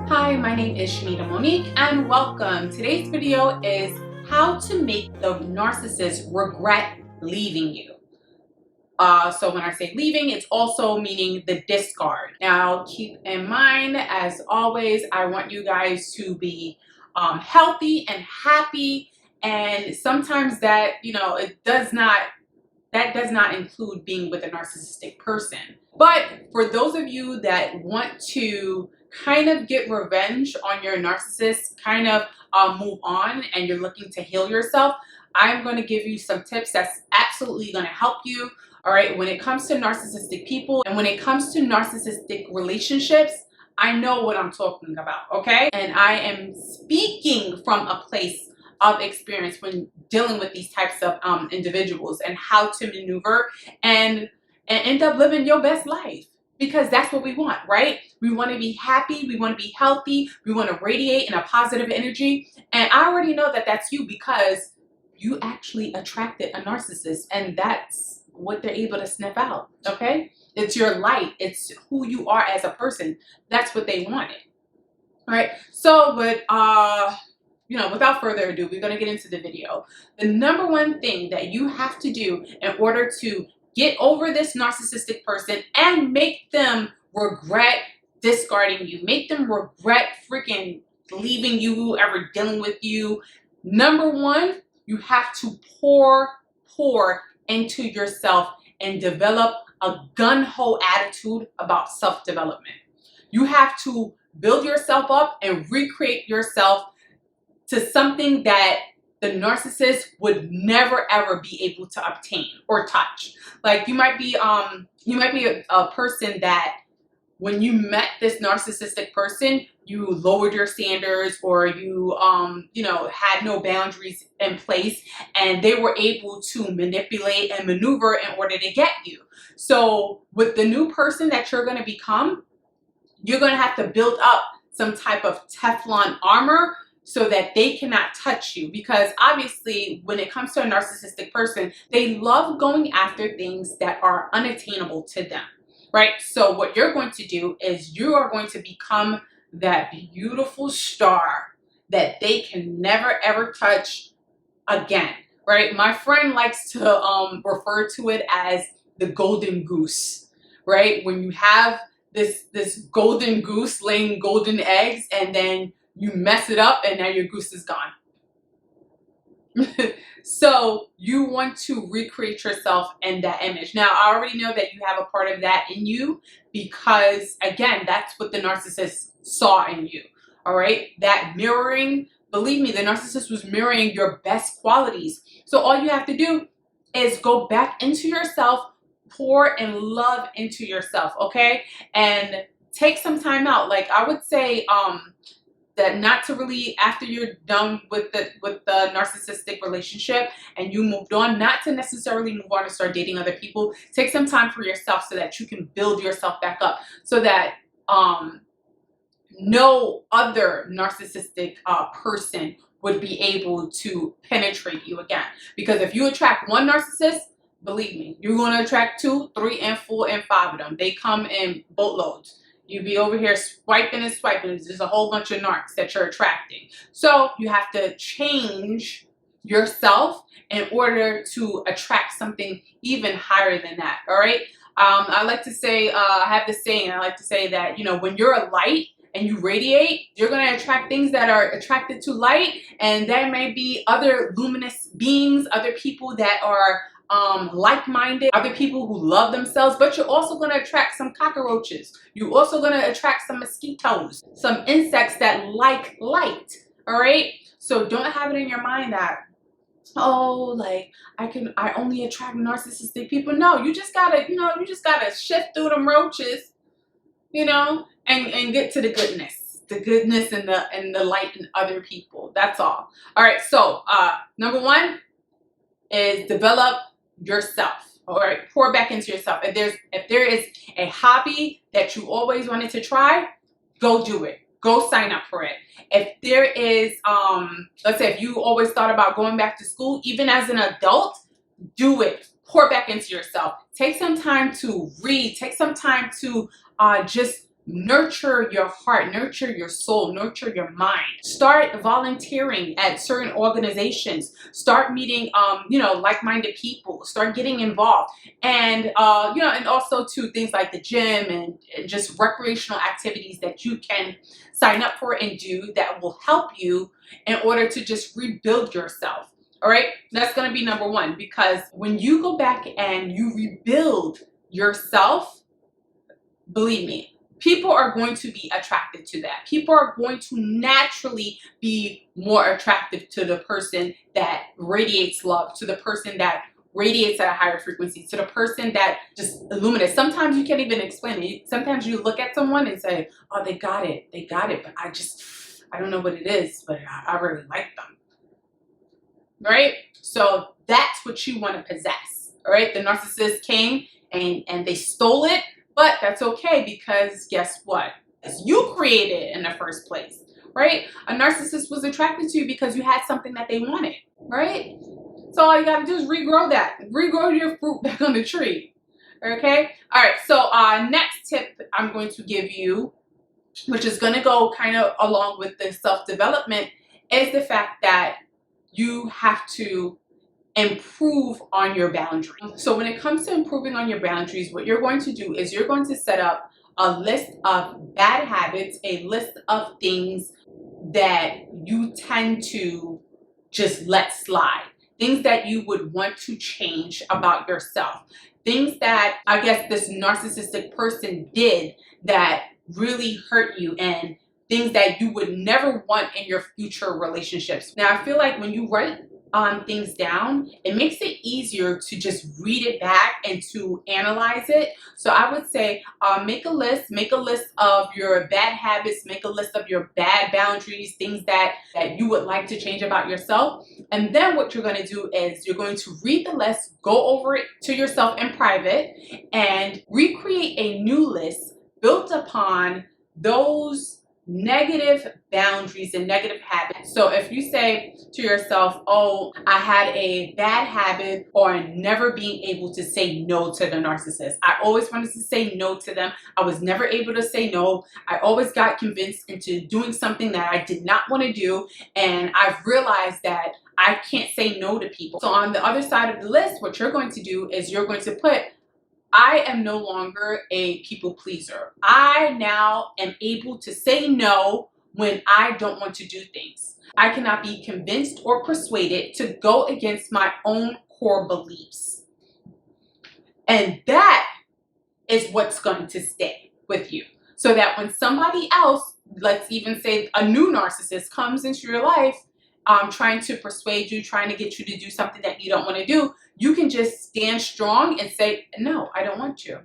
Hi, my name is ShaneidaMonique and welcome. Today's video is how to make the narcissist regret leaving you. So when I say leaving, it's also meaning the discard. Now keep in mind, as always, I want you guys to be healthy and happy, and sometimes that, that does not include being with a narcissistic person. But for those of you that want to kind of get revenge on your narcissist, kind of move on, and you're looking to heal yourself, I'm going to give you some tips that's absolutely going to help you. All right, when it comes to narcissistic people and when it comes to narcissistic relationships, I know what I'm talking about, okay? And I am speaking from a place of experience when dealing with these types of individuals, and how to maneuver and end up living your best life, because that's what we want, right? We want to be happy, we want to be healthy, we want to radiate in a positive energy. And I already know that that's you, because you actually attracted a narcissist, and that's what they're able to sniff out, okay? It's your light, it's who you are as a person. That's what they wanted. All right, so without further ado, we're going to get into the video. The number one thing that you have to do in order to get over this narcissistic person and make them regret discarding you, make them regret freaking leaving you, ever dealing with you, number one, you have to pour into yourself and develop a gung-ho attitude about self-development. You have to build yourself up and recreate yourself to something that the narcissist would never ever be able to obtain or touch. Like you might be a person that when you met this narcissistic person, you lowered your standards, or you had no boundaries in place, and they were able to manipulate and maneuver in order to get you. So with the new person that you're going to become, you're going to have to build up some type of Teflon armor so that they cannot touch you, because obviously when it comes to a narcissistic person, they love going after things that are unattainable to them, right? So what you're going to do is you are going to become that beautiful star that they can never ever touch again, right? My friend likes to refer to it as the golden goose, right? When you have this golden goose laying golden eggs, and then you mess it up and now your goose is gone. So you want to recreate yourself in that image. Now, I already know that you have a part of that in you, because again, that's what the narcissist saw in you. All right, that mirroring, believe me, the narcissist was mirroring your best qualities. So all you have to do is go back into yourself, pour and love into yourself, okay? And take some time out. Like I would say that not to really, after you're done with the narcissistic relationship and you moved on, not to necessarily move on and start dating other people. Take some time for yourself so that you can build yourself back up, so that no other narcissistic person would be able to penetrate you again. Because if you attract one narcissist, believe me, you're going to attract 2, 3, and 4, and 5 of them. They come in boatloads. You be over here swiping and swiping. There's a whole bunch of narcs that you're attracting. So you have to change yourself in order to attract something even higher than that. All right. I like to say, I have this saying, I like to say that, when you're a light and you radiate, you're going to attract things that are attracted to light. And there may be other luminous beings, other people that are like-minded, other people who love themselves, but you're also going to attract some cockroaches. You're also going to attract some mosquitoes, some insects that like light. All right, so don't have it in your mind that, oh, like I only attract narcissistic people. No, you just gotta shift through them roaches, and get to the goodness and the light in other people. That's all. All right, so number one is develop yourself. All right, pour back into yourself. If there is a hobby that you always wanted to try, go do it. Go sign up for it. If there is let's say if you always thought about going back to school, even as an adult, do it. Pour back into yourself. Take some time to read. Take some time to just nurture your heart, nurture your soul, nurture your mind. Start volunteering at certain organizations. Start meeting, like-minded people. Start getting involved, and and also to things like the gym and just recreational activities that you can sign up for and do that will help you in order to just rebuild yourself. All right, that's going to be number one, because when you go back and you rebuild yourself, believe me, people are going to be attracted to that. People are going to naturally be more attractive to the person that radiates love, to the person that radiates at a higher frequency, to the person that just illuminates. Sometimes you can't even explain it. Sometimes you look at someone and say, oh, they got it, but I don't know what it is, but I really like them. Right? So that's what you want to possess. All right? The narcissist came and they stole it, but that's okay, because guess what? You created it in the first place, right? A narcissist was attracted to you because you had something that they wanted, right? So all you gotta do is regrow that. Regrow your fruit back on the tree. Okay? All right, so next tip I'm going to give you, which is gonna go kind of along with the self-development, is the fact that you have to improve on your boundaries. So when it comes to improving on your boundaries, what you're going to do is you're going to set up a list of bad habits, a list of things that you tend to just let slide, things that you would want to change about yourself, things that I guess this narcissistic person did that really hurt you, and things that you would never want in your future relationships. Now, I feel like when you write things down, it makes it easier to just read it back and to analyze it. So I would say make a list of your bad habits, make a list of your bad boundaries, things that you would like to change about yourself. And then what you're going to do is you're going to read the list, go over it to yourself in private, and recreate a new list built upon those negative boundaries and negative habits. So if you say to yourself, oh, I had a bad habit or never being able to say no to the narcissist. I always wanted to say no to them. I was never able to say no. I always got convinced into doing something that I did not want to do. And I've realized that I can't say no to people. So on the other side of the list, what you're going to do is you're going to put, I am no longer a people pleaser. I now am able to say no when I don't want to do things. I cannot be convinced or persuaded to go against my own core beliefs. And that is what's going to stay with you. So that when somebody else, let's even say a new narcissist, comes into your life, trying to persuade you, trying to get you to do something that you don't want to do, you can just stand strong and say, no, I don't want you.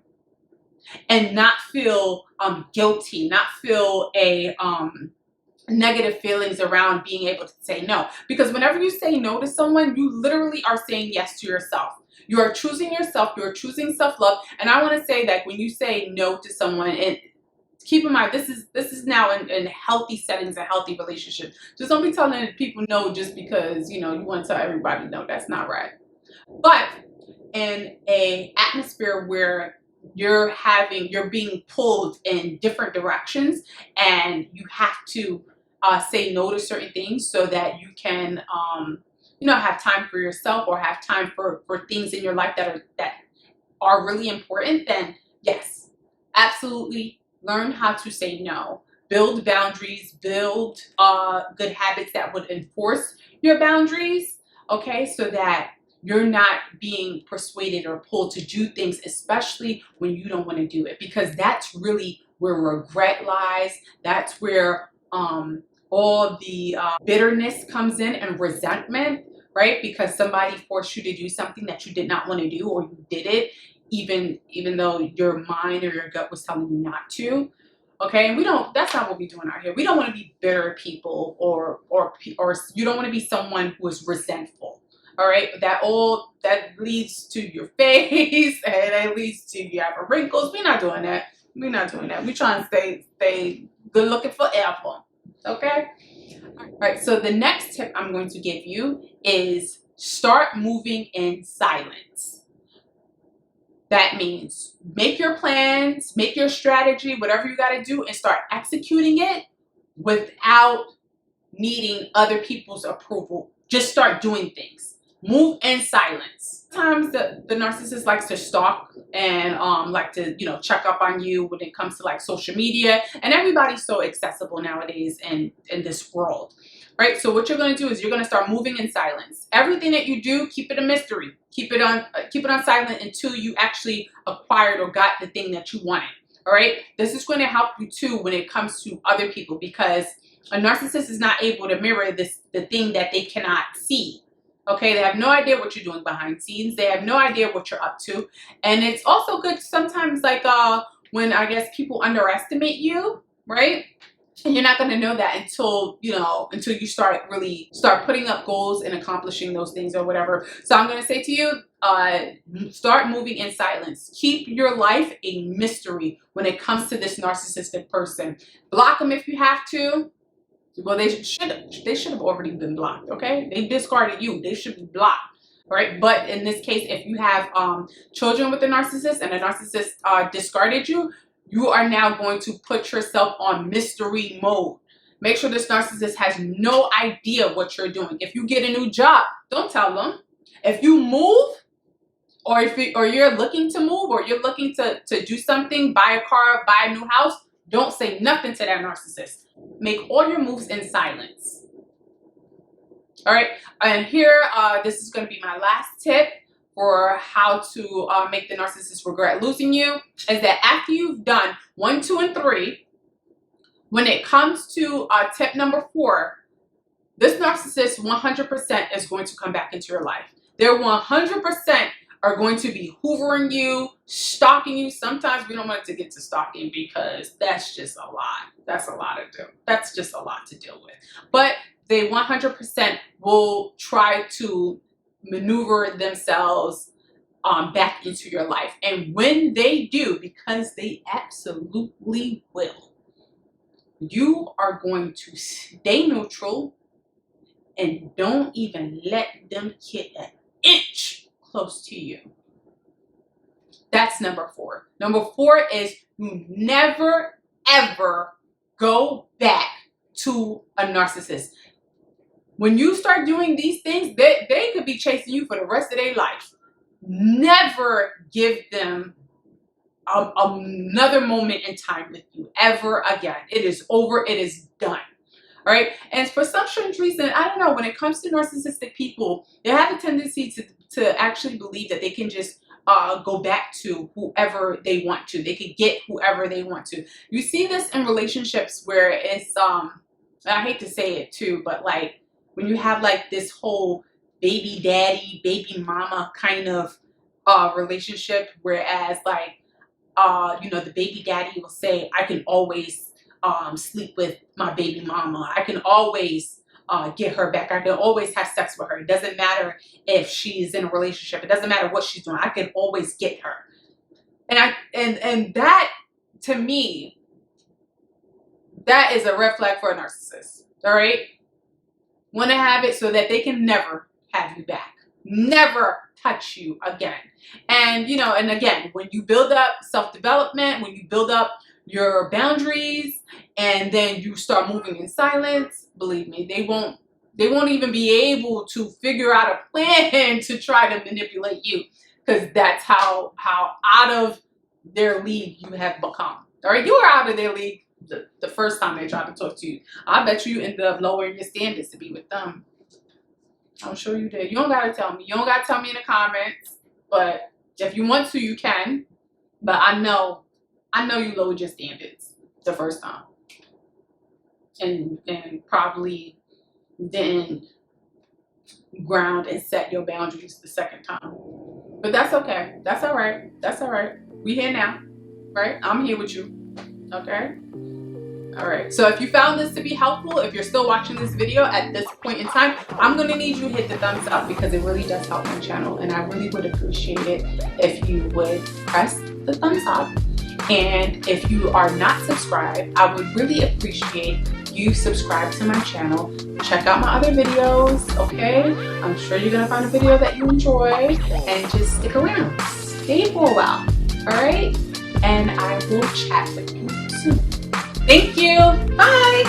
And not feel guilty, not feel a negative feelings around being able to say no. Because whenever you say no to someone, you literally are saying yes to yourself. You are choosing yourself, you are choosing self-love. And I want to say that when you say no to someone, and keep in mind, this is now in healthy settings, a healthy relationship. Just don't be telling people no just because, you want to tell everybody no. That's not right. But in an atmosphere where you're being pulled in different directions, and you have to say no to certain things so that you can, have time for yourself, or have time for things in your life that are really important, then yes, absolutely. Learn how to say no. Build boundaries, build good habits that would enforce your boundaries, okay? So that you're not being persuaded or pulled to do things, especially when you don't want to do it. Because that's really where regret lies. That's where all the bitterness comes in, and resentment, right? Because somebody forced you to do something that you did not want to do, or you did it even though your mind or your gut was telling you not to. Okay, and that's not what we're doing out here. We don't want to be bitter people, or you don't want to be someone who is resentful. All right, that leads to your face, and that leads to you having wrinkles. We're not doing that. We're not doing that. We're trying to stay good looking forever. Okay. All right. So the next tip I'm going to give you is start moving in silence. That means make your plans, make your strategy, whatever you got to do, and start executing it without needing other people's approval. Just start doing things. Move in silence. Sometimes the narcissist likes to stalk and like to, you know, check up on you when it comes to like social media, and everybody's so accessible nowadays in this world, right? So what you're going to do is you're going to start moving in silence. Everything that you do, keep it a mystery. Keep it on silent until you actually acquired or got the thing that you wanted. All right, this is going to help you too when it comes to other people, because a narcissist is not able to mirror the thing that they cannot see. Okay, they have no idea what you're doing behind scenes. They have no idea what you're up to. And it's also good sometimes, like when I guess people underestimate you, right? And you're not going to know that until, you know, until you start putting up goals and accomplishing those things or whatever. So I'm going to say to you, start moving in silence. Keep your life a mystery when it comes to this narcissistic person. Block them if you have to. Well, they should have already been blocked, okay? They discarded you. They should be blocked, all right? But in this case, if you have children with a narcissist and a narcissist discarded you, you are now going to put yourself on mystery mode. Make sure this narcissist has no idea what you're doing. If you get a new job, don't tell them. If you move, or you're looking to move, or you're looking to do something, buy a car, buy a new house, don't say nothing to that narcissist. Make all your moves in silence. All right, and here, this is going to be my last tip for how to make the narcissist regret losing you, is that after you've done 1, 2, and 3, when it comes to tip number 4, this narcissist 100% is going to come back into your life. They're 100% are going to be hoovering you, stalking you. Sometimes we don't want to get to stalking because that's just a lot. That's a lot to do. That's just a lot to deal with. But they 100% will try to maneuver themselves back into your life. And when they do, because they absolutely will, you are going to stay neutral and don't even let them get an inch close to you. That's number 4. Number 4 is you never, ever go back to a narcissist. When you start doing these things, they could be chasing you for the rest of their life. Never give them another moment in time with you ever again. It is over. It is done. All right. And for some strange reason, I don't know, when it comes to narcissistic people, they have a tendency to actually believe that they can just go back to whoever they want to. They could get whoever they want to. You see this in relationships where it's, I hate to say it too, but like when you have like this whole baby daddy, baby mama kind of relationship, whereas like, you know, the baby daddy will say, I can always sleep with my baby mama. I can always get her back. I can always have sex with her. It doesn't matter if she's in a relationship. It doesn't matter what she's doing. I can always get her. And that, to me, that is a red flag for a narcissist. All right? Want to have it so that they can never have you back. Never touch you again. And, you know, and again, when you build up self-development, when you build up your boundaries, and then you start moving in silence, believe me, they won't even be able to figure out a plan to try to manipulate you, because that's how out of their league you have become. All right, you were out of their league the first time they tried to talk to you. I bet you ended up lowering your standards to be with them. I'm sure you did. You don't gotta tell me. You don't gotta tell me in the comments, but if you want to, you can. But I know you lowered your standards the first time, and probably didn't ground and set your boundaries the second time. But that's okay. That's all right. That's all right. We here now, right? I'm here with you. Okay. All right. So if you found this to be helpful, if you're still watching this video at this point in time, I'm gonna need you to hit the thumbs up, because it really does help my channel, and I really would appreciate it if you would press the thumbs up. And if you are not subscribed, I would really appreciate you subscribe to my channel. Check out my other videos, okay? I'm sure you're gonna find a video that you enjoy, and just stick around. stay for a while, alright? And I will chat with you soon. Thank you. Bye.